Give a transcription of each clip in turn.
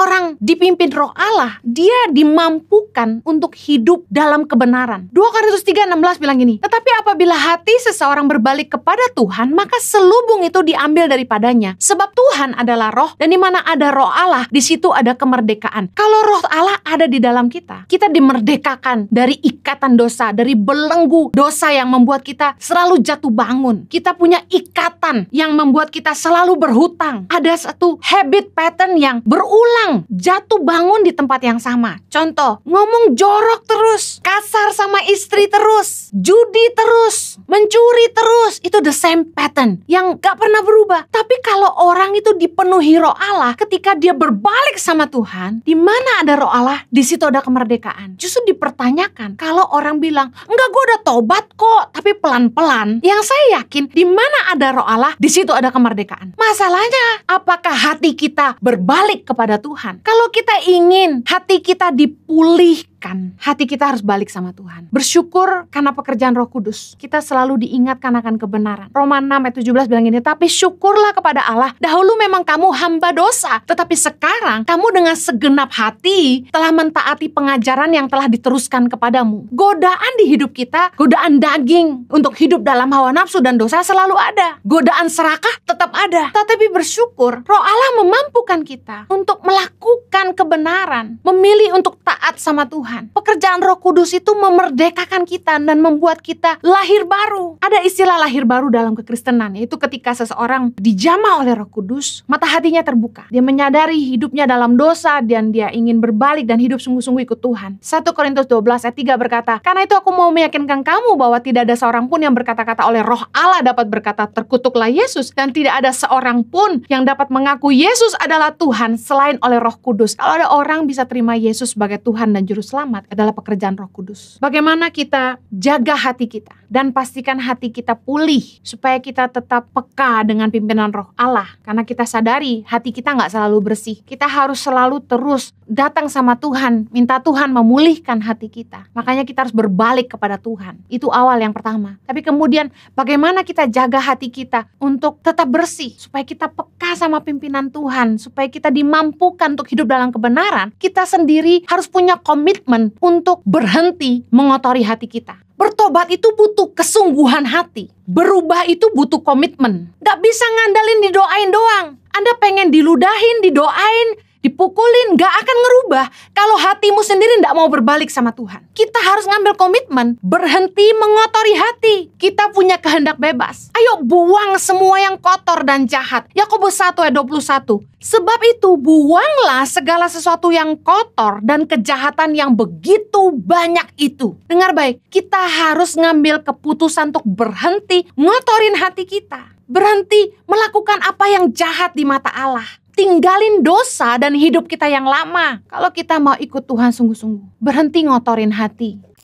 seseorang dipimpin Roh Allah, dia dimampukan untuk hidup dalam kebenaran. 2 Korintus 3:16 bilang gini, tetapi apabila hati seseorang berbalik kepada Tuhan, maka selubung itu diambil daripadanya. Sebab Tuhan adalah roh, dan di mana ada Roh Allah, di situ ada kemerdekaan. Kalau Roh Allah ada di dalam kita, kita dimerdekakan dari ikatan dosa, dari belenggu dosa yang membuat kita selalu jatuh bangun. Kita punya ikatan yang membuat kita selalu berhutang. Ada satu habit pattern yang berulang, jatuh bangun di tempat yang sama. Contoh, ngomong jorok terus, kasar sama istri terus, judi terus, mencuri terus. Itu the same pattern yang gak pernah berubah. Tapi kalau orang itu dipenuhi Roh Allah, ketika dia berbalik sama Tuhan, di mana ada Roh Allah, di situ ada kemerdekaan. Justru dipertanyakan, kalau orang bilang, enggak, gue udah tobat kok, tapi pelan-pelan. Yang saya yakin, di mana ada Roh Allah, di situ ada kemerdekaan. Masalahnya, apakah hati kita berbalik kepada Tuhan? Kalau kita ingin hati kita dipulihkan, hati kita harus balik sama Tuhan. Bersyukur karena pekerjaan Roh Kudus. Kita selalu diingatkan akan kebenaran. Roma 6:17 bilang ini, tapi syukurlah kepada Allah, dahulu memang kamu hamba dosa, tetapi sekarang kamu dengan segenap hati telah mentaati pengajaran yang telah diteruskan kepadamu. Godaan di hidup kita, godaan daging untuk hidup dalam hawa nafsu dan dosa selalu ada. Godaan serakah tetap ada. Tetapi bersyukur, Roh Allah memampukan kita untuk melakukan kebenaran, memilih untuk taat sama Tuhan. Pekerjaan Roh Kudus itu memerdekakan kita dan membuat kita lahir baru. Ada istilah lahir baru dalam kekristenan, yaitu ketika seseorang dijamah oleh Roh Kudus, mata hatinya terbuka. Dia menyadari hidupnya dalam dosa dan dia ingin berbalik dan hidup sungguh-sungguh ikut Tuhan. 1 Korintus 12:3 berkata, karena itu aku mau meyakinkan kamu bahwa tidak ada seorang pun yang berkata-kata oleh Roh Allah dapat berkata terkutuklah Yesus, dan tidak ada seorang pun yang dapat mengaku Yesus adalah Tuhan selain oleh Roh Kudus. Kalau ada orang bisa terima Yesus sebagai Tuhan dan Juru Selamat, adalah pekerjaan Roh Kudus. Bagaimana kita jaga hati kita dan pastikan hati kita pulih supaya kita tetap peka dengan pimpinan Roh Allah. Karena kita sadari hati kita gak selalu bersih. Kita harus selalu terus datang sama Tuhan, minta Tuhan memulihkan hati kita. Makanya kita harus berbalik kepada Tuhan. Itu awal yang pertama. Tapi kemudian bagaimana kita jaga hati kita untuk tetap bersih, supaya kita peka sama pimpinan Tuhan, supaya kita dimampukan untuk hidup dalam kebenaran. Kita sendiri harus punya komitmen untuk berhenti mengotori hati kita. Bertobat itu butuh kesungguhan hati. Berubah itu butuh komitmen. Gak bisa ngandalin didoain doang. Anda pengen diludahin, didoain, dipukulin, gak akan ngerubah kalau hatimu sendiri gak mau berbalik sama Tuhan. Kita harus ngambil komitmen, berhenti mengotori hati. Kita punya kehendak bebas. Ayo buang semua yang kotor dan jahat. Yakobus 1:21. Sebab itu buanglah segala sesuatu yang kotor dan kejahatan yang begitu banyak itu. Dengar baik, kita harus ngambil keputusan untuk berhenti ngotorin hati kita. Berhenti melakukan apa yang jahat di mata Allah. Tinggalin dosa dan hidup kita yang lama. Kalau kita mau ikut Tuhan sungguh-sungguh, berhenti ngotorin hati.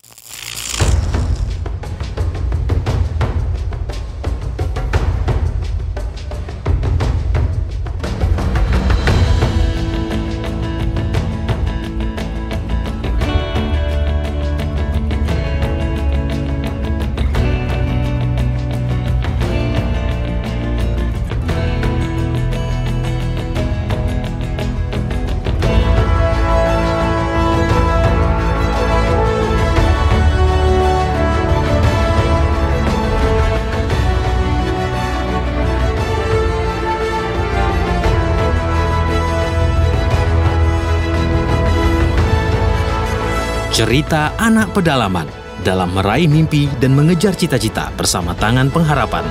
Cerita anak pedalaman dalam meraih mimpi dan mengejar cita-cita bersama Tangan Pengharapan.